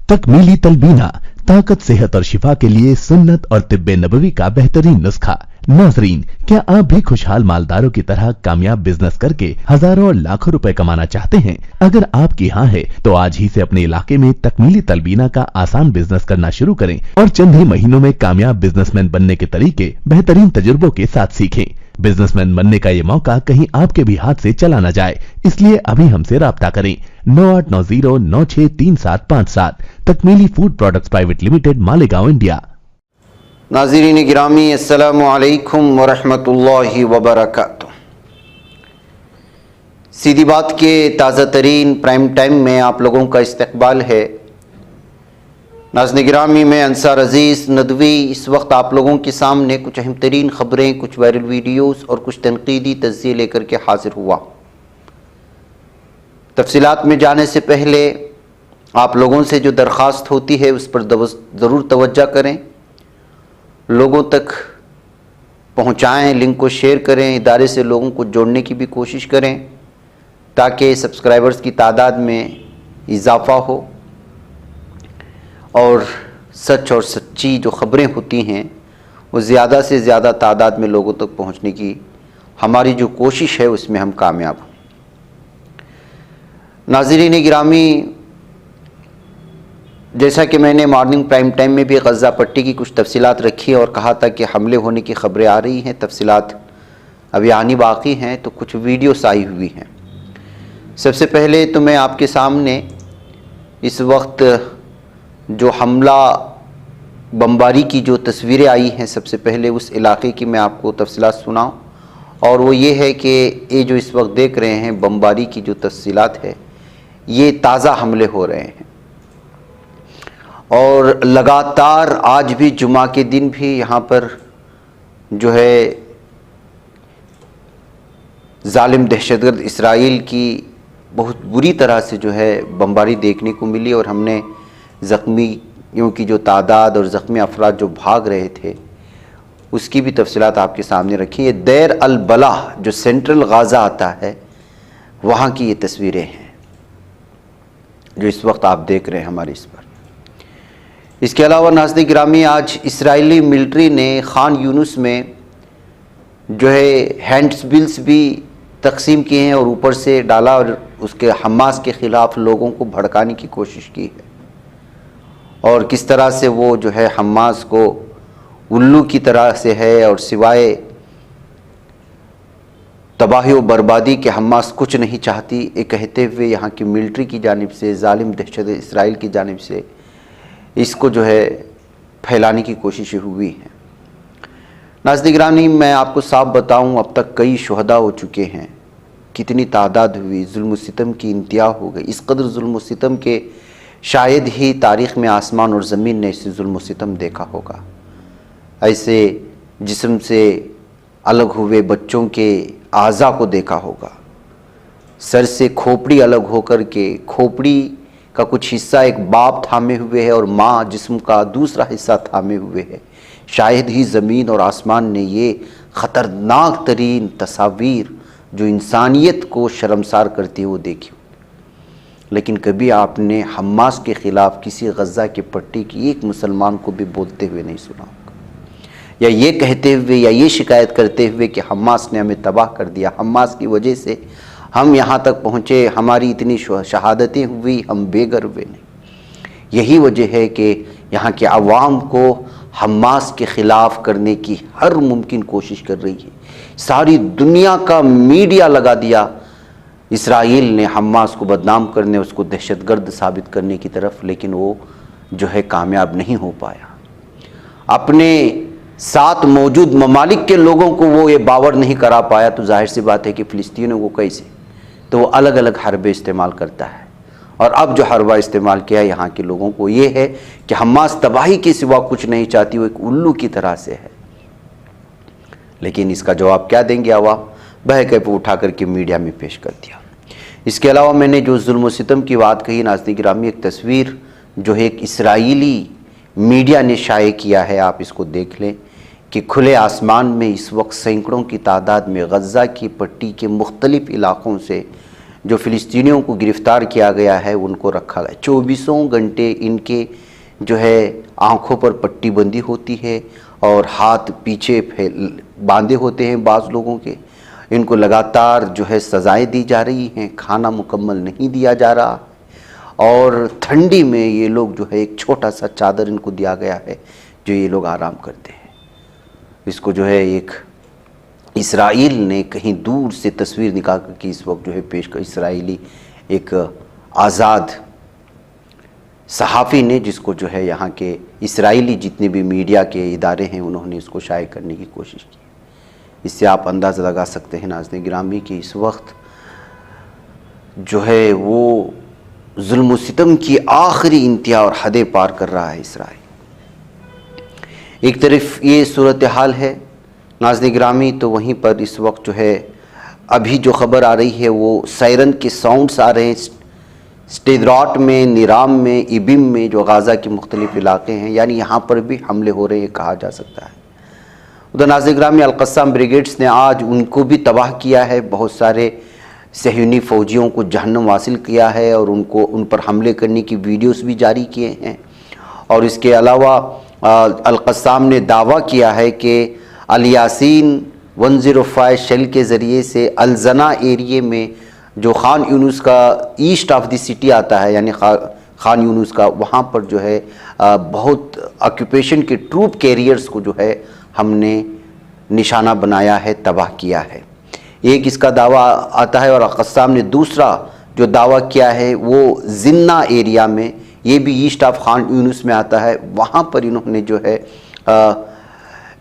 तकमीली तलबीना, ताकत, सेहत और शिफा के लिए सुन्नत और तिब्बे नबवी का बेहतरीन नुस्खा। नाजरीन, क्या आप भी खुशहाल मालदारों की तरह कामयाब बिजनेस करके हजारों और लाखों रुपए कमाना चाहते हैं? अगर आपकी हाँ है तो आज ही से अपने इलाके में तकमीली तलबीना का आसान बिजनेस करना शुरू करें और चंद ही महीनों में कामयाब बिजनेसमैन बनने के तरीके बेहतरीन तजुर्बों के साथ सीखें। बिजनेसमैन बनने का ये मौका कहीं आपके भी हाथ से चला न जाए, इसलिए अभी हमसे राब्ता करें 9890963757। Takmeeli food products private limited, Malegaon, India. नाज़रीन गिरामी, अस्सलामु अलैकुम वरहमतुल्लाहि वबरकातुह। सीधी बात के ताज़ा तरीन प्राइम टाइम में आप लोगों का इस्तकबाल है। नाज़रीन गिरामी, मैं अंसार अज़ीज़ नदवी इस वक्त आप लोगों के सामने कुछ अहम तरीन ख़बरें, कुछ वायरल वीडियोज़ और कुछ तनकीदी तज्ज़िये लेकर के हाजिर हुआ। तफसीलात में जाने से पहले आप लोगों से जो दरख्वास्त होती है उस पर ज़रूर तवज्जो करें, लोगों तक पहुंचाएं, लिंक को शेयर करें, इदारे से लोगों को जोड़ने की भी कोशिश करें ताकि सब्सक्राइबर्स की तादाद में इजाफ़ा हो और सच और सच्ची जो ख़बरें होती हैं वो ज़्यादा से ज़्यादा तादाद में लोगों तक पहुंचने की हमारी जो कोशिश है उसमें हम कामयाब हों। नाज़रीन गिरामी, जैसा कि मैंने मॉर्निंग प्राइम टाइम में भी गज़ा पट्टी की कुछ तफसीलात रखी और कहा था कि हमले होने की ख़बरें आ रही हैं, तफसीलात अभी आनी बाकी हैं, तो कुछ वीडियोस आई हुई हैं। सबसे पहले तो मैं आपके सामने इस वक्त जो हमला बमबारी की जो तस्वीरें आई हैं, सबसे पहले उस इलाके की मैं आपको तफसीलात सुनाऊं, और वो ये है कि ये जो इस वक्त देख रहे हैं बमबारी की जो तफसीलात है, ये ताज़ा हमले हो रहे हैं और लगातार आज भी जुमा के दिन भी यहाँ पर जो है जालिम दहशतगर्द इसराइल की बहुत बुरी तरह से जो है बमबारी देखने को मिली और हमने ज़ख्मियों की जो तादाद और ज़ख्मी अफराद जो भाग रहे थे उसकी भी तफसीलात आपके सामने रखी। ये देर अल बलाह जो सेंट्रल गाज़ा आता है वहाँ की ये तस्वीरें हैं जो इस वक्त आप देख रहे हैं हमारे इस पर। इसके अलावा नाज़रीन गिरामी, आज इसराइली मिलिट्री ने खान यूनुस में जो है हैंड्स बिल्स भी तकसीम किए हैं और ऊपर से डाला और उसके हमास के ख़िलाफ़ लोगों को भड़काने की कोशिश की है और किस तरह से वो जो है हमास को उल्लू की तरह से है और सिवाय तबाही व बर्बादी के हमास कुछ नहीं चाहती, ये कहते हुए यहाँ की मिलिट्री की जानिब से, जालिम दहशत इसराइल की जानिब से इसको जो है फैलाने की कोशिशें हुई हैं। नाज़रीन गिरामी, मैं आपको साफ बताऊं, अब तक कई शुहदा हो चुके हैं, कितनी तादाद हुई, जुल्म सितम की इंतहा हो गई। इस कदर जुल्म सितम के शायद ही तारीख़ में आसमान और ज़मीन ने इसे जुल्म सितम देखा होगा। ऐसे जिस्म से अलग हुए बच्चों के आज़ा को देखा होगा, सर से खोपड़ी अलग होकर के खोपड़ी का कुछ हिस्सा एक बाप थामे हुए है और माँ जिस्म का दूसरा हिस्सा थामे हुए है। शायद ही ज़मीन और आसमान ने ये ख़तरनाक तरीन तस्वीर जो इंसानियत को शर्मसार करती है वो देखी। लेकिन कभी आपने हमास के ख़िलाफ़ किसी गज़ा के पट्टी की एक मुसलमान को भी बोलते हुए नहीं सुना होगा, या ये कहते हुए या ये शिकायत करते हुए कि हमास ने हमें तबाह कर दिया, हमास की वजह से हम यहाँ तक पहुँचे, हमारी इतनी शहादतें हुई, हम बेघर हुए नहीं। यही वजह है कि यहाँ के अवाम को हमास के ख़िलाफ़ करने की हर मुमकिन कोशिश कर रही है। सारी दुनिया का मीडिया लगा दिया इसराइल ने हमास को बदनाम करने, उसको दहशतगर्द साबित करने की तरफ, लेकिन वो जो है कामयाब नहीं हो पाया। अपने साथ मौजूद ममालिक के लोगों को वो ये बावर नहीं करा पाया, तो जाहिर सी बात है कि फ़िलिस्तीनियों को कैसे, तो वो अलग अलग हरबे इस्तेमाल करता है। और अब जो हरबा इस्तेमाल किया है यहाँ के लोगों को ये है कि हमास तबाही के सिवा कुछ नहीं चाहती, वो एक उल्लू की तरह से है। लेकिन इसका जवाब क्या देंगे आवाम? बहके पे उठा करके मीडिया में पेश कर दिया। इसके अलावा मैंने जो जुल्म सितम की बात कही, नाज़रीन गिरामी, एक तस्वीर जो है एक इसराइली मीडिया ने शाये किया है, आप इसको देख लें कि खुले आसमान में इस वक्त सैकड़ों की तादाद में गज़ा की पट्टी के मुख्तलिफ़ इलाक़ों से जो फ़िलिस्तीनियों को गिरफ़्तार किया गया है उनको रखा गया। 24 घंटे इनके जो है आँखों पर पट्टी बंदी होती है और हाथ पीछे बांधे होते हैं बाज़ लोगों के। इनको लगातार जो है सज़ाएं दी जा रही हैं, खाना मुकम्मल नहीं दिया जा रहा और ठंडी में ये लोग जो है एक छोटा सा चादर इनको दिया गया है जो ये लोग आराम करते हैं। इसको जो है एक इसराइल ने कहीं दूर से तस्वीर निकाल कर इस वक्त जो है पेश कर, इसराइली एक आज़ाद सहाफ़ी ने, जिसको जो है यहाँ के इसराइली जितने भी मीडिया के इदारे हैं उन्होंने इसको शाये करने की कोशिश की। इससे आप अंदाज़ा लगा सकते हैं नाज़रीन गिरामी कि इस वक्त जो है वो जुल्म सितम की आखिरी इंतहा और हदें पार कर रहा है इसराइल। एक तरफ ये सूरत हाल है नाज़रीन गिरामी, तो वहीं पर इस वक्त जो है अभी जो ख़बर आ रही है वो सायरन के साउंड्स आ रहे हैं स्टेदराट में, निराम में, इबिम में, जो गाज़ा के मुख्तलिफ़ इलाके हैं, यानी यहाँ पर भी हमले हो रहे हैं कहा जा सकता है। उधर नाज़रीन गिरामी अल-क़स्साम ब्रिगेड्स ने आज उनको भी तबाह किया है, बहुत सारे सहयूनी फ़ौजियों को जहन्नम वासिल किया है और उन पर हमले करने की वीडियोस भी जारी किए हैं। और इसके अलावा अल-क़स्साम ने दावा किया है कि अल-यासीन 105 शेल के ज़रिए से अल-जना एरिए में जो खान यूनुस का ईस्ट ऑफ द सिटी आता है, यानी खान यूनुस का, वहाँ पर जो है बहुत ऑक्यूपेशन के ट्रूप कैरियर्स को जो है हमने निशाना बनाया है, तबाह किया है। एक इसका दावा आता है और अल-क़स्साम ने दूसरा जो दावा किया है वो जिन्ना एरिया में, ये भी ईस्ट ऑफ खान यूनुस में आता है, वहाँ पर इन्होंने जो है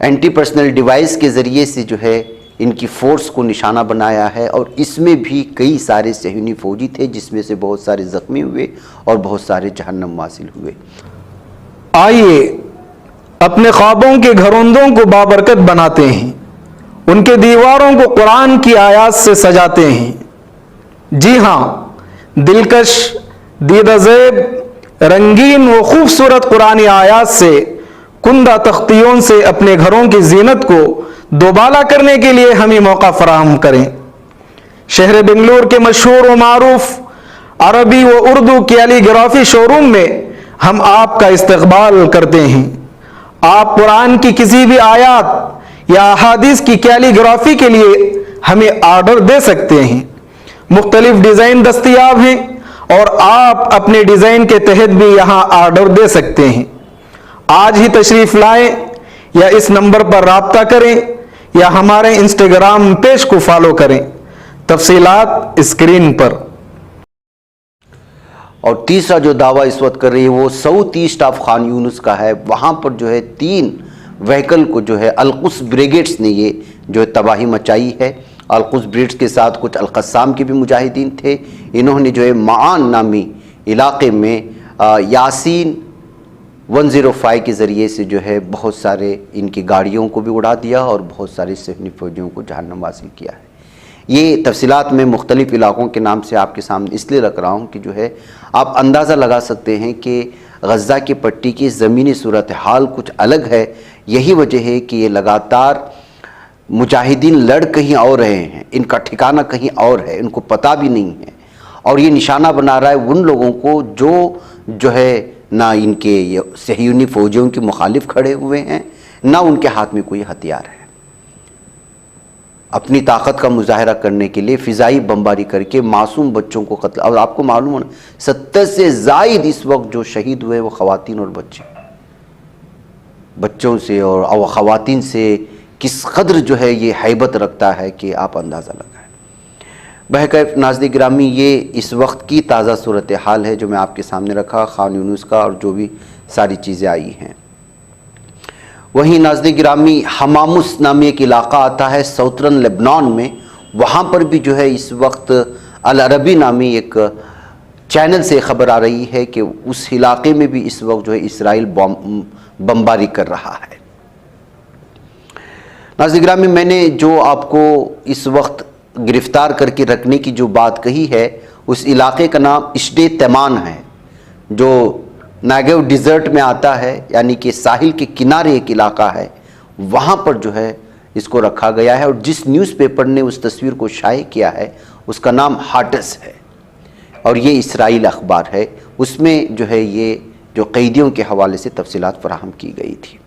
एंटी पर्सनल डिवाइस के ज़रिए से जो है इनकी फ़ोर्स को निशाना बनाया है और इसमें भी कई सारे सहयूनी फ़ौजी थे जिसमें से बहुत सारे ज़ख्मी हुए और बहुत सारे जहन्नम वासिल हुए। आइए अपने ख्वाबों के घरौंदों को बाबरकत बनाते हैं, उनके दीवारों को कुरान की आयात से सजाते हैं। जी हाँ, दिलकश, दीदाज़ेब, रंगीन व खूबसूरत कुरानी आयात से कुंदा तख्तियों से अपने घरों की जीनत को दोबाला करने के लिए हमें मौका फराहम करें। शहर बेंगलुरु के मशहूर व मारूफ अरबी व उर्दू कैलीग्राफी शोरूम में हम आपका इस्तकबाल करते हैं। आप कुरान की किसी भी आयत या अहादीस की कैलीग्राफी के लिए हमें ऑर्डर दे सकते हैं। मुख्तलिफ डिज़ाइन दस्तयाब हैं और आप अपने डिज़ाइन के तहत भी यहाँ ऑर्डर दे सकते हैं। आज ही तशरीफ़ लाएं या इस नंबर पर राब्ता करें या हमारे इंस्टाग्राम पेज को फॉलो करें। तफसीलात स्क्रीन पर। और तीसरा जो दावा इस वक्त कर रही है वो south east of Khan Yunus का है। वहाँ पर जो है 3 व्हीकल को जो है अल-क़ुद्स ब्रिगेड्स ने ये जो है तबाही मचाई है। अल-क़ुद्स ब्रिगेड्स के साथ कुछ अल-क़स्साम के भी मुजाहिदीन थे। इन्होंने जो है माआन नामी इलाके में यासीन 105 के ज़रिए से जो है बहुत सारे इनकी गाड़ियों को भी उड़ा दिया और बहुत सारे सहयूनी फ़ौजियों को जहन्नम वासिल किया है। ये तफसीलात मैं मुख्तलिफ़ इलाक़ों के नाम से आपके सामने इसलिए रख रहा हूँ कि जो है आप अंदाज़ा लगा सकते हैं कि गज़ा की पट्टी की ज़मीनी सूरत हाल कुछ अलग है। यही वजह है कि ये लगातार मुजाहिदीन लड़ कहीं और रहे हैं, इनका ठिकाना कहीं और है, इनको पता भी नहीं है और ये निशाना बना रहा है उन लोगों को जो है ना इनके ये सहयूनी फ़ौजियों के मुखालिफ खड़े हुए हैं, ना उनके हाथ में कोई हथियार है। अपनी ताकत का मुजाहरा करने के लिए फ़िज़ाई बमबारी करके मासूम बच्चों को कत्ल। और आपको मालूम है 70 से ज़ायद इस वक्त जो शहीद हुए वो ख़वातीन और बच्चों से और ख़वातीन से किस कदर जो है ये हैबत रखता है कि आप अंदाज़ा लगाएं। बहरकैफ नाज़रीन गिरामी, ये इस वक्त की ताज़ा सूरत हाल है जो मैं आपके सामने रखा खान यूनुस का और जो भी सारी चीज़ें आई हैं। वहीं नाज़रीन गिरामी हमामुस नामी एक इलाक़ा आता है सऊदर्न लेबनान में, वहाँ पर भी जो है इस वक्त अल अरबी नामी एक चैनल से ख़बर आ रही है कि उस इलाक़े में भी इस वक्त जो है इसराइल बमबारी कर रहा है। नाज़रीन गिरामी, मैंने जो आपको इस वक्त गिरफ़्तार करके रखने की जो बात कही है उस इलाक़े का नाम इश्डे तमान है, जो नेगेव डिज़र्ट में आता है, यानी कि साहिल के किनारे एक इलाका है। वहाँ पर जो है इसको रखा गया है और जिस न्यूज़पेपर ने उस तस्वीर को शाये किया है उसका नाम हाटस है और ये इसराइल अखबार है। उसमें जो है ये जो कैदियों के हवाले से तफसीलात फराहम की गई थी।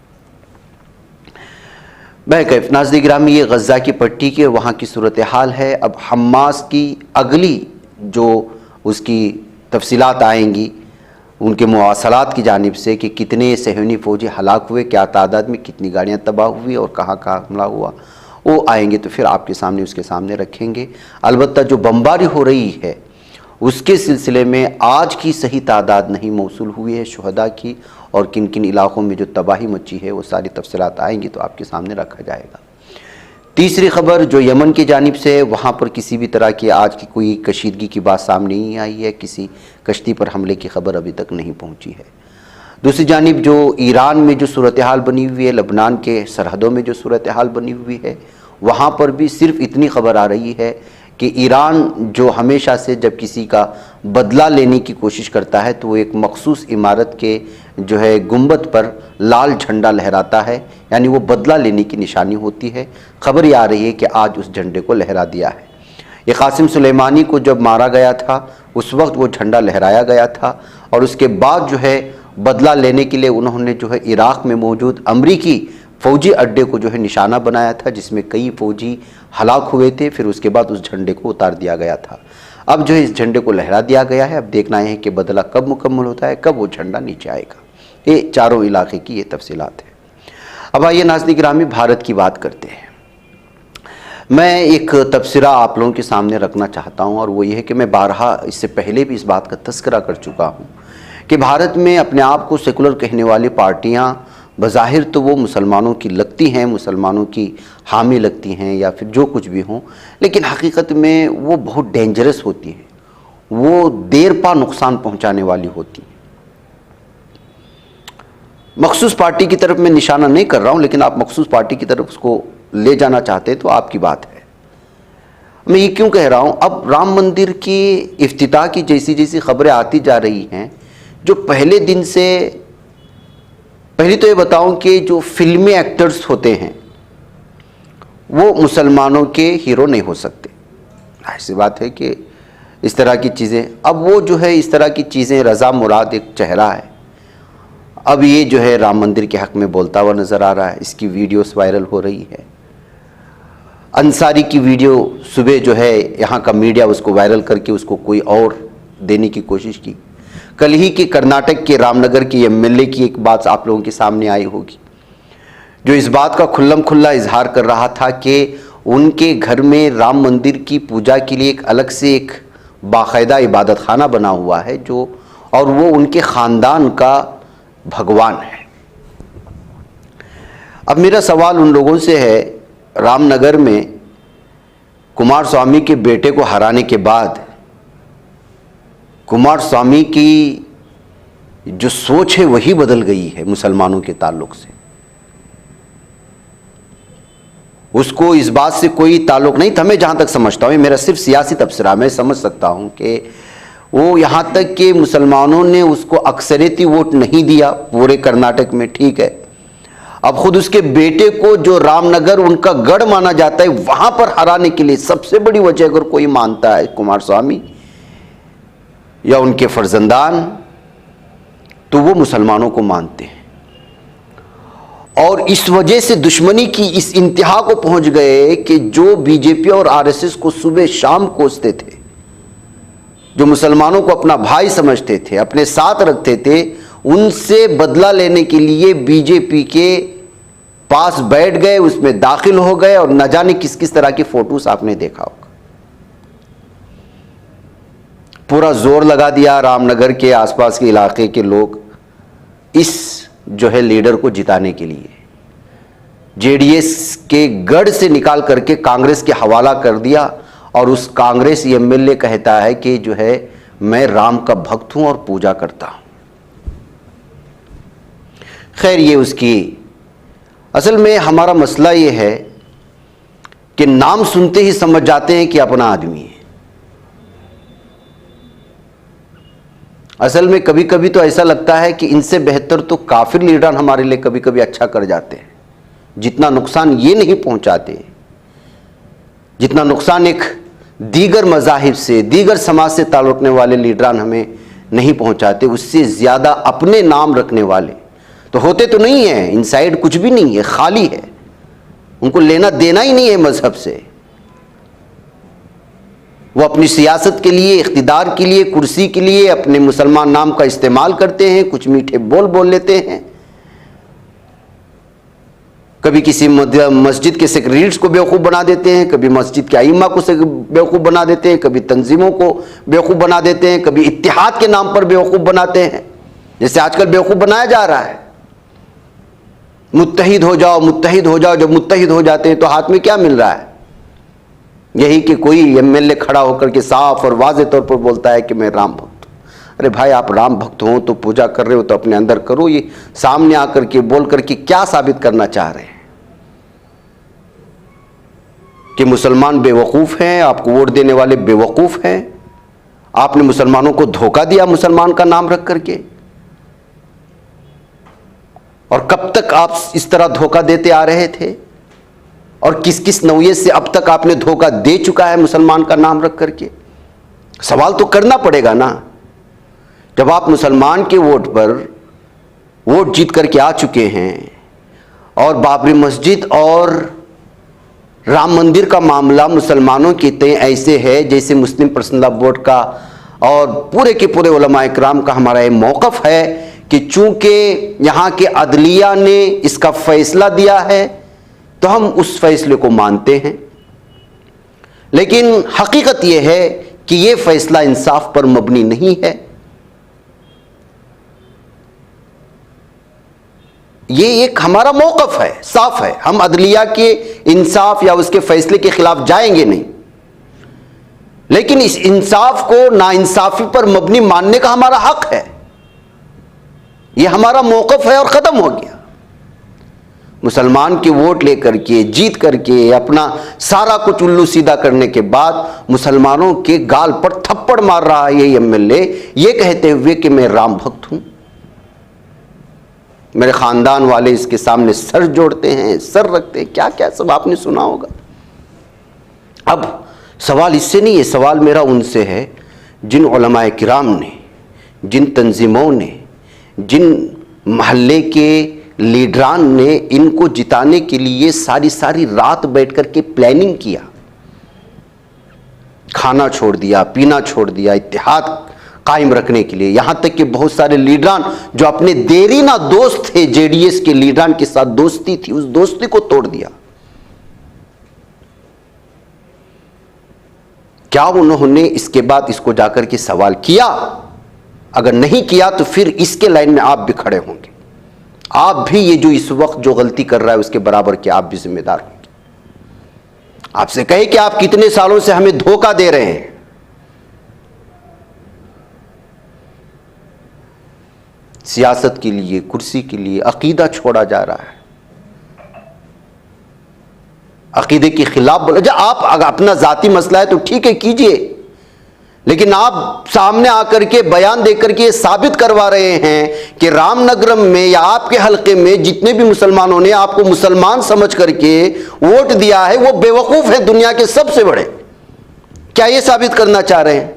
बहरकैफ नाज़रीन गिरामी, ये गज़ा की पट्टी के वहाँ की सूरत हाल है। अब हमास की अगली जो उसकी तफसीलात आएंगी उनके मुवासलात की जानिब से कि कितने सहयोनी फ़ौजी हलाक हुए, क्या तादाद में कितनी गाड़ियाँ तबाह हुई और कहाँ कहाँ हमला हुआ, वो आएंगे तो फिर आपके सामने उसके सामने रखेंगे। अलबत्ता जो बमबारी हो रही है उसके सिलसिले में आज की सही तादाद नहीं मौसूल हुई है शुहदा की, और किन किन इलाक़ों में जो तबाही मची है वो सारी तफसीलात आएंगी तो आपके सामने रखा जाएगा। तीसरी खबर जो यमन की जानिब से, वहाँ पर किसी भी तरह की आज की कोई कशीदगी की बात सामने नहीं आई है, किसी कश्ती पर हमले की खबर अभी तक नहीं पहुँची है। दूसरी जानिब जो ईरान में जो सूरत हाल बनी हुई है, लबनान के सरहदों में जो सूरत हाल बनी हुई है, वहाँ पर भी सिर्फ इतनी खबर आ रही है कि ईरान जो हमेशा से जब किसी का बदला लेने की कोशिश करता है तो वो एक मखसूस इमारत के जो है गुंबद पर लाल झंडा लहराता है, यानी वो बदला लेने की निशानी होती है। खबर ये आ रही है कि आज उस झंडे को लहरा दिया है। ये कासिम सुलेमानी को जब मारा गया था उस वक्त वो झंडा लहराया गया था और उसके बाद जो है बदला लेने के लिए उन्होंने जो है इराक़ में मौजूद अमरीकी फ़ौजी अड्डे को जो है निशाना बनाया था, जिसमें कई फ़ौजी हलाक हुए थे। फिर उसके बाद उस झंडे को उतार दिया गया था। अब जो है इस झंडे को लहरा दिया गया है। अब देखना है कि बदला कब मुकम्मल होता है, कब वो झंडा नीचे आएगा। ये चारों इलाके की ये तफसीलात है। अब आइए नाज़रीन गिरामी भारत की बात करते हैं। मैं एक तबसरा आप लोगों के सामने रखना चाहता हूँ और वो ये है कि मैं बारहा इससे पहले भी इस बात का तस्करा कर चुका हूँ कि भारत में अपने आप को सेकुलर कहने वाली पार्टियाँ बज़ाहिर तो वो मुसलमानों की लगती हैं, मुसलमानों की हामी लगती हैं या फिर जो कुछ भी हों, लेकिन हकीकत में वो बहुत डेंजरस होती हैं, वो देर पा नुकसान पहुंचाने वाली होती हैं। मखसूस पार्टी की तरफ मैं निशाना नहीं कर रहा हूं, लेकिन आप मखसूस पार्टी की तरफ उसको ले जाना चाहते हैं तो आपकी बात है। मैं ये क्यों कह रहा हूं, अब राम मंदिर की इफ्तिताह की जैसी जैसी खबरें आती जा रही हैं, जो पहले दिन से, पहले तो ये बताऊं कि जो फिल्मी एक्टर्स होते हैं वो मुसलमानों के हीरो नहीं हो सकते। ऐसी बात है कि इस तरह की चीज़ें, अब वो जो है इस तरह की चीज़ें, रज़ा मुराद एक चेहरा है, अब ये जो है राम मंदिर के हक़ में बोलता हुआ नज़र आ रहा है, इसकी वीडियोस वायरल हो रही है। अंसारी की वीडियो सुबह जो है यहाँ का मीडिया उसको वायरल करके उसको कोई और देने की कोशिश की। कल ही के कर्नाटक के रामनगर की एमएलए की एक बात आप लोगों के सामने आई होगी, जो इस बात का खुल्लम खुल्ला इजहार कर रहा था कि उनके घर में राम मंदिर की पूजा के लिए एक अलग से एक बाकायदा इबादत खाना बना हुआ है, जो और वो उनके ख़ानदान का भगवान है। अब मेरा सवाल उन लोगों से है, रामनगर में कुमार स्वामी के बेटे को हराने के बाद कुमार स्वामी की जो सोच है वही बदल गई है मुसलमानों के ताल्लुक से। उसको इस बात से कोई ताल्लुक नहीं था, मैं जहां तक समझता हूं, मेरा सिर्फ सियासी तबसरा, मैं समझ सकता हूं कि वो यहां तक कि मुसलमानों ने उसको अक्सरियती वोट नहीं दिया पूरे कर्नाटक में, ठीक है। अब खुद उसके बेटे को जो रामनगर उनका गढ़ माना जाता है वहां पर हराने के लिए सबसे बड़ी वजह अगर कोई मानता है कुमार स्वामी या उनके फर्जंदान, तो वो मुसलमानों को मानते हैं और इस वजह से दुश्मनी की इस इंतहा को पहुंच गए कि जो बीजेपी और आरएसएस को सुबह शाम कोसते थे, जो मुसलमानों को अपना भाई समझते थे, अपने साथ रखते थे, उनसे बदला लेने के लिए बीजेपी के पास बैठ गए, उसमें दाखिल हो गए और न जाने किस किस तरह की फोटोस आपने देखा होगा। पूरा जोर लगा दिया रामनगर के आसपास के इलाके के लोग इस जो है लीडर को जिताने के लिए। जेडीएस के गढ़ से निकाल करके कांग्रेस के हवाला कर दिया और उस कांग्रेस एमएलए कहता है कि जो है मैं राम का भक्त हूं और पूजा करता हूं। खैर, ये उसकी असल में हमारा मसला ये है कि नाम सुनते ही समझ जाते हैं कि अपना आदमी है। असल में कभी कभी तो ऐसा लगता है कि इनसे बेहतर तो काफिर लीडर हमारे लिए कभी कभी अच्छा कर जाते हैं, जितना नुकसान ये नहीं पहुंचाते, जितना नुकसान एक दीगर मज़ाहिब से, दीगर समाज से ताल्लुक़ रखने वाले लीडरान हमें नहीं पहुंचाते, उससे ज़्यादा अपने नाम रखने वाले तो होते तो नहीं है, इनसाइड कुछ भी नहीं है, खाली है, उनको लेना देना ही नहीं है मज़हब से। वो अपनी सियासत के लिए, इख्तिदार के लिए, कुर्सी के लिए अपने मुसलमान नाम का इस्तेमाल करते हैं, कुछ मीठे बोल बोल लेते हैं। कभी किसी मस्जिद के सेक्रेटरीज को बेवकूफ़ बना देते हैं, कभी मस्जिद के आइम्मा को बेवकूफ़ बना देते हैं, कभी तंजीमों को बेवकूफ़ बना देते हैं, कभी इत्तिहाद के नाम पर बेवकूफ़ बनाते हैं, जैसे आजकल बेवकूफ़ बनाया जा रहा है। मुत्तहिद हो जाओ, मुत्तहिद हो जाओ। जब मुत्तहिद हो जाते हैं तो हाथ में क्या मिल रहा है? यही कि कोई एमएलए खड़ा होकर के साफ और वाज़े तौर पर बोलता है कि मैं राम भक्त हूँ। अरे भाई, आप राम भक्त हो तो पूजा कर रहे हो तो अपने अंदर करो, ये सामने आकर के बोल करके क्या साबित करना चाह रहे हैं? कि मुसलमान बेवकूफ़ हैं, आपको वोट देने वाले बेवकूफ़ हैं, आपने मुसलमानों को धोखा दिया मुसलमान का नाम रख करके। और कब तक आप इस तरह धोखा देते आ रहे थे और किस किस नौयत से अब तक आपने धोखा दे चुका है मुसलमान का नाम रख करके? सवाल तो करना पड़ेगा ना। जब आप मुसलमान के वोट पर वोट जीत करके आ चुके हैं और बाबरी मस्जिद और राम मंदिर का मामला मुसलमानों के तय ऐसे है जैसे मुस्लिम पर्सनल बोर्ड का और पूरे के पूरे उलमा इकराम का हमारा ये मौक़िफ़ है कि चूंकि यहाँ के अदलिया ने इसका फैसला दिया है तो हम उस फैसले को मानते हैं। लेकिन हकीकत यह है कि यह फैसला इंसाफ पर मबनी नहीं है। ये एक हमारा मौक़िफ़ है, साफ है। हम अदलिया के इंसाफ या उसके फैसले के खिलाफ जाएंगे नहीं, लेकिन इस इंसाफ को नाइंसाफी पर मबनी मानने का हमारा हक है। ये हमारा मौक़िफ़ है और ख़त्म हो गया। मुसलमान के वोट लेकर के जीत करके अपना सारा कुछ उल्लू सीधा करने के बाद मुसलमानों के गाल पर थप्पड़ मार रहा है ये एमएलए, ये कहते हुए कि मैं राम भक्त हूं। मेरे ख़ानदान वाले इसके सामने सर जोड़ते हैं, सर रखते हैं, क्या क्या सब आपने सुना होगा। अब सवाल इससे नहीं है, सवाल मेरा उनसे है जिन उलमाए किराम ने, जिन तंजीमों ने, जिन महल्ले के लीडरान ने इनको जिताने के लिए सारी सारी रात बैठ कर के प्लानिंग किया, खाना छोड़ दिया, पीना छोड़ दिया, इत्तेहाद कायम रखने के लिए। यहां तक कि बहुत सारे लीडरान जो अपने देरीना दोस्त थे, जेडीएस के लीडरान के साथ दोस्ती थी, उस दोस्ती को तोड़ दिया। क्या उन्होंने इसके बाद इसको जाकर के सवाल किया? अगर नहीं किया तो फिर इसके लाइन में आप भी खड़े होंगे। आप भी ये जो इस वक्त जो गलती कर रहा है उसके बराबर के आप भी जिम्मेदार होंगे। आपसे कहे कि आप कितने सालों से हमें धोखा दे रहे हैं। सियासत के लिए, कुर्सी के लिए अकीदा छोड़ा जा रहा है, अकीदे के खिलाफ बोला। आप अगर अपना जाती मसला है तो ठीक है कीजिए, लेकिन आप सामने आकर के बयान देकर के साबित करवा रहे हैं कि रामनगरम में या आपके हलके में जितने भी मुसलमानों ने आपको मुसलमान समझ करके वोट दिया है वो बेवकूफ़ है, दुनिया के सबसे बड़े। क्या ये साबित करना चाह रहे हैं?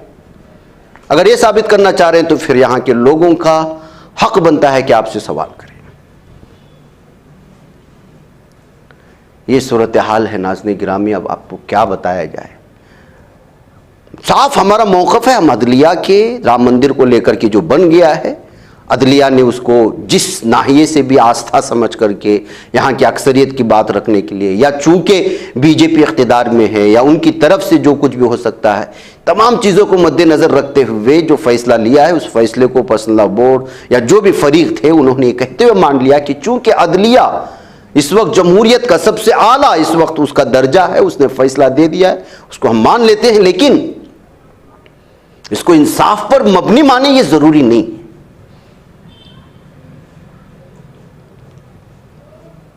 अगर ये साबित करना चाह रहे हैं तो फिर यहां के लोगों का हक बनता है कि आपसे सवाल करें। ये सूरत हाल है नाज़रीन गिरामी, अब आपको क्या बताया जाए। साफ हमारा मौक़िफ़ है। हम अदलिया के राम मंदिर को लेकर के जो बन गया है, अदलिया ने उसको जिस नाहिए से भी आस्था समझ करके यहाँ की अक्सरियत की बात रखने के लिए, या चूँकि बीजेपी इक़्तिदार में है या उनकी तरफ से जो कुछ भी हो सकता है, तमाम चीज़ों को मद्देनज़र रखते हुए जो फ़ैसला लिया है, उस फैसले को पर्सनल बोर्ड या जो भी फरीक थे उन्होंने ये कहते हुए मान लिया कि चूँकि अदलिया इस वक्त जमहूरियत का सबसे आला इस वक्त उसका दर्जा है, उसने फ़ैसला दे दिया है, उसको हम मान लेते हैं, लेकिन इसको इंसाफ पर मबनी माने ये ज़रूरी नहीं।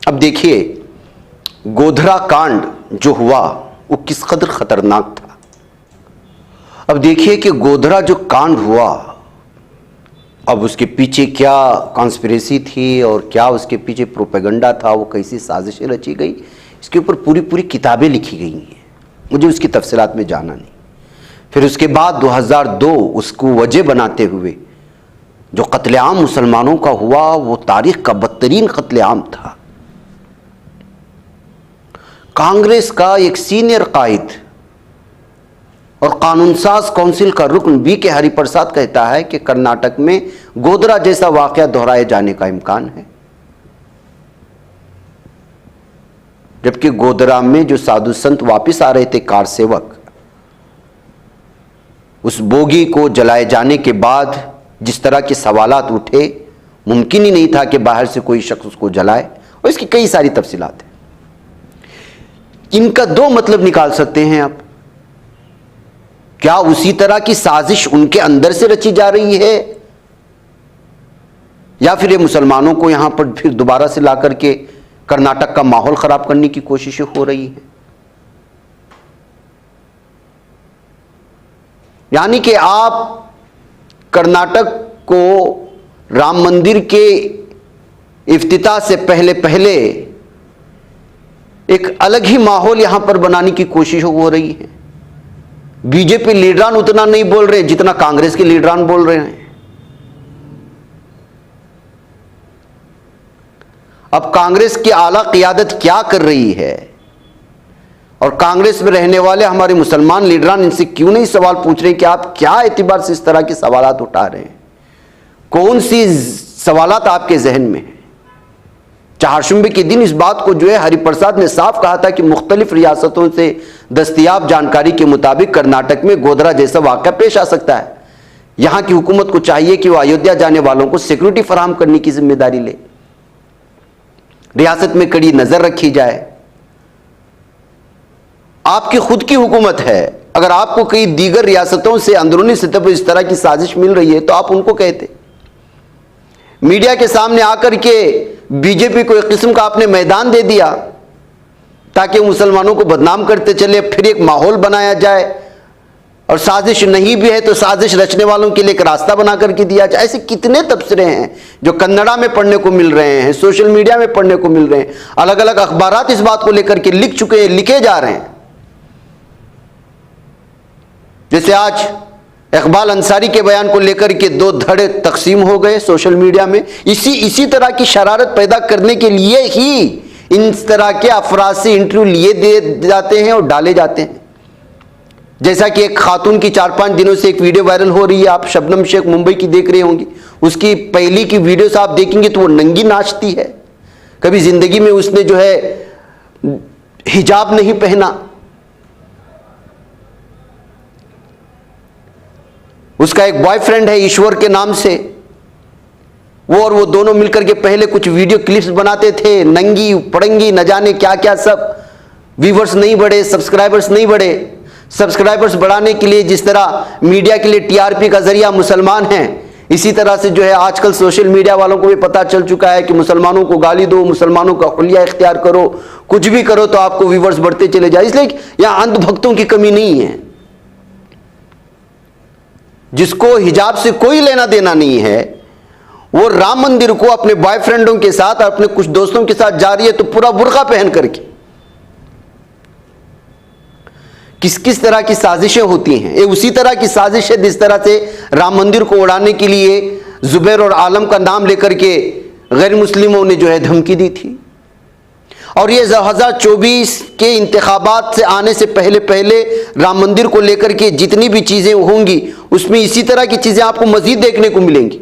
अब देखिए, गोधरा कांड जो हुआ वो किस कदर खतरनाक था। अब देखिए कि गोधरा जो कांड हुआ, अब उसके पीछे क्या कॉन्स्पिरेसी थी और क्या उसके पीछे प्रोपेगेंडा था, वो कैसी साजिशें रची गई, इसके ऊपर पूरी पूरी किताबें लिखी गई हैं। मुझे उसकी तफसीलात में जाना नहीं। फिर उसके बाद 2002 उसको वजह बनाते हुए जो कत्लेआम मुसलमानों का हुआ वो तारीख का बदतरीन कत्लेआम था। कांग्रेस का एक सीनियर कायद और कानून साज काउंसिल का रुकन बी.के. हरिप्रसाद कहता है कि कर्नाटक में गोधरा जैसा वाकया दोहराए जाने का इम्कान है, जबकि गोधरा में जो साधु संत वापस आ रहे थे कार सेवक, उस बोगी को जलाए जाने के बाद जिस तरह के सवालात उठे, मुमकिन ही नहीं था कि बाहर से कोई शख्स उसको जलाए, और इसकी कई सारी तफसीलात हैं। इनका दो मतलब निकाल सकते हैं आप, क्या उसी तरह की साजिश उनके अंदर से रची जा रही है, या फिर ये मुसलमानों को यहां पर फिर दोबारा से ला करके कर्नाटक का माहौल खराब करने की कोशिशें हो रही हैं। यानी कि आप कर्नाटक को राम मंदिर के इफ्तिताह से पहले पहले एक अलग ही माहौल यहां पर बनाने की कोशिश हो रही है। बीजेपी लीडरान उतना नहीं बोल रहे जितना कांग्रेस के लीडरान बोल रहे हैं। अब कांग्रेस की आला क़ियादत क्या कर रही है और कांग्रेस में रहने वाले हमारे मुसलमान लीडरान इनसे क्यों नहीं सवाल पूछ रहे कि आप क्या एतबार से इस तरह के सवालात उठा रहे हैं, कौन सी सवालात आपके जहन में है। चारशंबे के दिन इस बात को जो है हरिप्रसाद ने साफ कहा था कि मुख्तलिफ रियासतों से दस्तयाब जानकारी के मुताबिक कर्नाटक में गोधरा जैसा वाक़या पेश आ सकता है। यहां की हुकूमत को चाहिए कि वह अयोध्या जाने वालों को सिक्योरिटी फराहम करने की जिम्मेदारी ले, रियासत में कड़ी नजर रखी जाए। आपकी खुद की हुकूमत है, अगर आपको कई दीगर रियासतों से अंदरूनी सतह पर इस तरह की साजिश मिल रही है तो आप उनको कहते। मीडिया के सामने आकर के बीजेपी को एक किस्म का आपने मैदान दे दिया ताकि मुसलमानों को बदनाम करते चले, फिर एक माहौल बनाया जाए और साजिश नहीं भी है तो साजिश रचने वालों के लिए एक रास्ता बना करके दिया जाए। ऐसे कितने तबसरे हैं जो कन्नड़ा में पढ़ने को मिल रहे हैं, सोशल मीडिया में पढ़ने को मिल रहे हैं, अलग अलग अखबारात इस बात को लेकर के लिख चुके हैं, लिखे जा रहे हैं। जैसे आज इकबाल अंसारी के बयान को लेकर के 2 धड़े तकसीम हो गए सोशल मीडिया में। इसी तरह की शरारत पैदा करने के लिए ही इन तरह के अफराद से इंटरव्यू लिए दे जाते हैं और डाले जाते हैं। जैसा कि एक खातून की 4-5 दिनों से एक वीडियो वायरल हो रही है, आप शबनम शेख मुंबई की देख रहे होंगी। उसकी पहली की वीडियो से आप देखेंगे तो वो नंगी नाचती है, कभी जिंदगी में उसने जो है हिजाब नहीं पहना। उसका एक बॉयफ्रेंड है ईश्वर के नाम से, वो दोनों मिलकर के पहले कुछ वीडियो क्लिप्स बनाते थे, नंगी पड़ंगी न जाने क्या क्या सब। व्यूवर्स नहीं बढ़े, सब्सक्राइबर्स नहीं बढ़े। सब्सक्राइबर्स बढ़ाने के लिए जिस तरह मीडिया के लिए टीआरपी का जरिया मुसलमान हैं, इसी तरह से जो है आजकल सोशल मीडिया वालों को भी पता चल चुका है कि मुसलमानों को गाली दो, मुसलमानों का हुलिया इख्तियार करो, कुछ भी करो तो आपको व्यूवर्स बढ़ते चले जाए। इसलिए यहां अंधभक्तों की कमी नहीं है। जिसको हिजाब से कोई लेना देना नहीं है, वो राम मंदिर को अपने बॉयफ्रेंडों के साथ और अपने कुछ दोस्तों के साथ जा रही है तो पूरा बुर्का पहन करके। किस किस तरह की साजिशें होती हैं, ये उसी तरह की साजिश है जिस तरह से राम मंदिर को उड़ाने के लिए जुबैर और आलम का नाम लेकर के गैर मुस्लिमों ने जो है धमकी दी थी। और ये 2024 के इंतखाबात से आने से पहले पहले राम मंदिर को लेकर के जितनी भी चीज़ें होंगी उसमें इसी तरह की चीज़ें आपको मज़ीद देखने को मिलेंगी।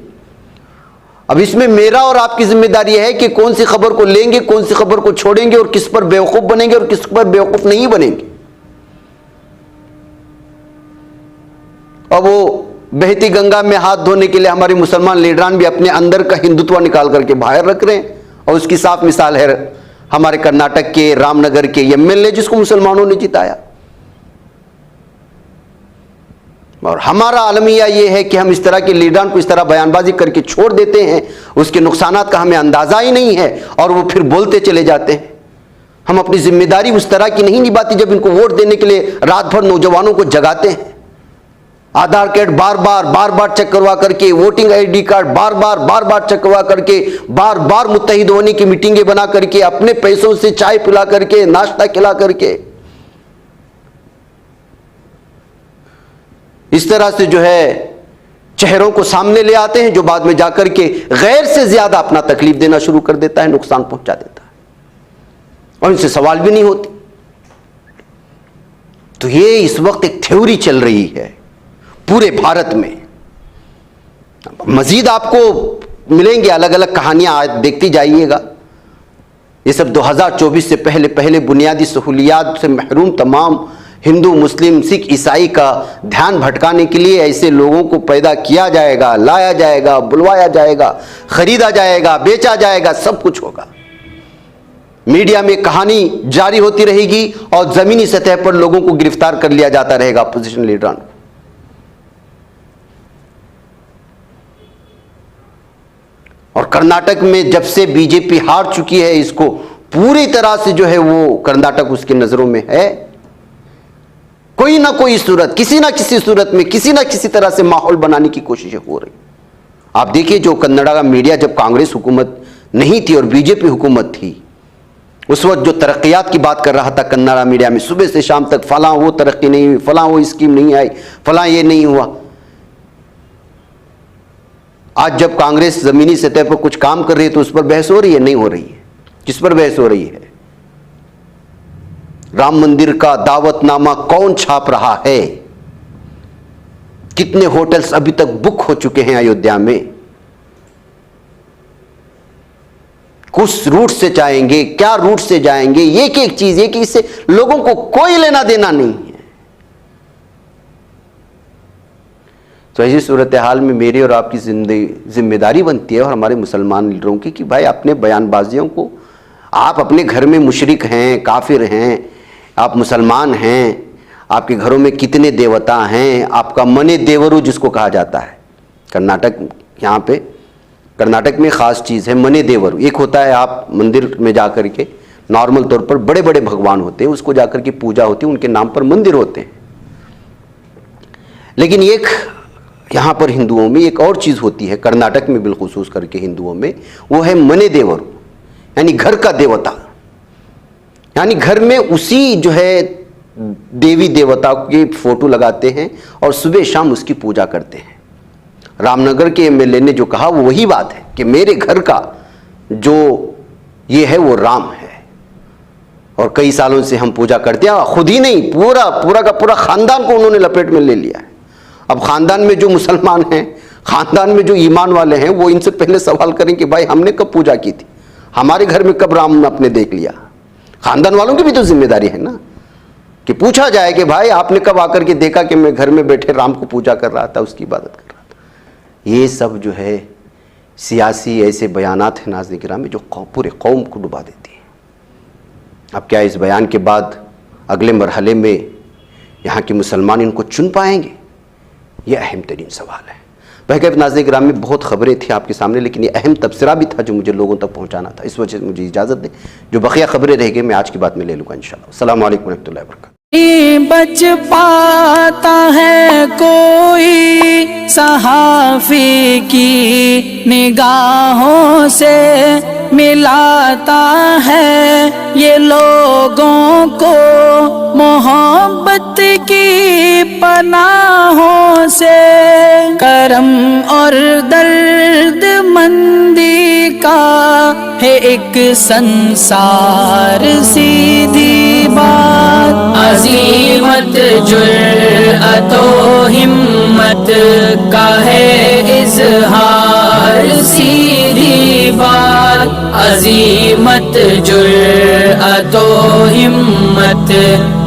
अब इसमें मेरा और आपकी जिम्मेदारी है कि कौन सी खबर को लेंगे, कौन सी खबर को छोड़ेंगे और किस पर बेवकूफ़ बनेंगे और किस पर बेवकूफ़ नहीं बनेंगे। अब वो बहती गंगा में हाथ धोने के लिए हमारे मुसलमान लीडरान भी अपने अंदर का हिंदुत्व निकाल करके बाहर रख रहे हैं। और उसकी साफ मिसाल है हमारे कर्नाटक के रामनगर के एमएलए जिसको मुसलमानों ने जिताया। और हमारा अलमिया ये है कि हम इस तरह के लीडरान को इस तरह बयानबाजी करके छोड़ देते हैं, उसके नुकसानात का हमें अंदाजा ही नहीं है और वो फिर बोलते चले जाते हैं। हम अपनी जिम्मेदारी उस तरह की नहीं निभाती जब इनको वोट देने के लिए रात भर नौजवानों को जगाते हैं, आधार कार्ड बार बार चेक करवा करके, वोटिंग आईडी कार्ड बार बार चेक करवा करके, बार बार मुत्तहिद होने की मीटिंगें बना करके, अपने पैसों से चाय पिला करके, नाश्ता खिला करके। इस तरह से जो है चेहरों को सामने ले आते हैं, जो बाद में जाकर के गैर से ज्यादा अपना तकलीफ देना शुरू कर देता है, नुकसान पहुंचा देता है, और इनसे सवाल भी नहीं होती। तो ये इस वक्त एक थ्योरी चल रही है पूरे भारत में। मजीद आपको मिलेंगे अलग अलग कहानियां, देखती जाइएगा। ये सब 2024 से पहले पहले बुनियादी सहूलियात से महरूम तमाम हिंदू, मुस्लिम, सिख, ईसाई का ध्यान भटकाने के लिए ऐसे लोगों को पैदा किया जाएगा, लाया जाएगा, बुलवाया जाएगा, खरीदा जाएगा, बेचा जाएगा, सब कुछ होगा। मीडिया में कहानी जारी होती रहेगी और जमीनी सतह पर लोगों को गिरफ्तार कर लिया जाता रहेगा, अपोजिशन लीडरान। और कर्नाटक में जब से बीजेपी हार चुकी है, इसको पूरी तरह से जो है वो कर्नाटक उसकी नजरों में है। कोई ना कोई सूरत, किसी ना किसी सूरत में, किसी ना किसी तरह से माहौल बनाने की कोशिशें हो रही। आप देखिए, जो कन्नड़ा का मीडिया जब कांग्रेस हुकूमत नहीं थी और बीजेपी हुकूमत थी, उस वक्त जो तरक्कियात की बात कर रहा था कन्नड़ा मीडिया में, सुबह से शाम तक फलां वो तरक्की नहीं हुई, फलां वो स्कीम नहीं आई, फलां ये नहीं हुआ। आज जब कांग्रेस जमीनी सतह पर कुछ काम कर रही है तो उस पर बहस हो रही है? नहीं हो रही है। किस पर बहस हो रही है? राम मंदिर का दावतनामा कौन छाप रहा है? कितने होटल्स अभी तक बुक हो चुके हैं अयोध्या में? किस रूट से जाएंगे, क्या रूट से जाएंगे, एक एक चीज है कि इससे लोगों को कोई लेना देना नहीं है। तो ऐसी सूरत हाल में मेरी और आपकी जिम्मेदारी बनती है और हमारे मुसलमान लीडरों की कि भाई अपने बयानबाजियों को, आप अपने घर में मुशरिक हैं, काफिर हैं, आप मुसलमान हैं, आपके घरों में कितने देवता हैं, आपका मने देवरू जिसको कहा जाता है कर्नाटक, यहाँ पे कर्नाटक में ख़ास चीज़ है मने देवरू। एक होता है आप मंदिर में जाकर के, नॉर्मल तौर पर बड़े बड़े भगवान होते हैं, उसको जाकर के पूजा होती है, उनके नाम पर मंदिर होते हैं। लेकिन एक यहाँ पर हिंदुओं में एक और चीज़ होती है, कर्नाटक में बिलखुसूस करके हिंदुओं में, वो है मने देवरू, यानी घर का देवता। यानी घर में उसी जो है देवी देवता की फोटो लगाते हैं और सुबह शाम उसकी पूजा करते हैं। रामनगर के एमएलए ने जो कहा वो वही बात है कि मेरे घर का जो ये है वो राम है और कई सालों से हम पूजा करते हैं। खुद ही नहीं, पूरा का पूरा खानदान को उन्होंने लपेट में ले लिया है। अब खानदान में जो मुसलमान हैं, खानदान में जो ईमान वाले हैं, वो इनसे पहले सवाल करें कि भाई हमने कब पूजा की थी, हमारे घर में कब राम आपने देख लिया। खानदान वालों की भी तो जिम्मेदारी है ना कि पूछा जाए कि भाई आपने कब आकर के देखा कि मैं घर में बैठे राम को पूजा कर रहा था, उसकी इबादत कर रहा था। ये सब जो है सियासी ऐसे बयानात हैं नाज़रीन किराम में जो पूरे कौम को डुबा देती हैं। अब क्या इस बयान के बाद अगले मरहले में यहाँ के मुसलमान इनको चुन पाएंगे? ये अहम तरीन सवाल है। बहरकैफ नाज़रीन किराम में बहुत खबरें थी आपके सामने, लेकिन ये अहम तबसरा भी था जो मुझे लोगों तक पहुँचाना था। इस वजह से मुझे इजाज़त दें, जो बकिया खबरें रह गई मैं आज की बात में ले लूँगा इंशाअल्लाह। अस्सलाम वालेकुम रहमतुल्लाहि व बरकातहू। बच पाता है कोई सहाफ़ी की निगाहों से, मिलाता है ये लोगों को मोहब्बत की पनाहों से। करम और दर्द मंदी का है एक संसार, सीधी बात अज़ीमत जुर्अतो हिम्मत का है इज़हार, सीधी बात अज़ीमत जुर्अतो हिम्मत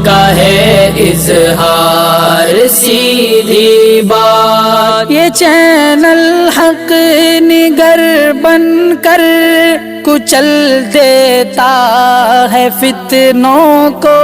का है इज़हार, सीधी बात। ये चैनल हक निगर बनकर कुचल देता है फितनों को।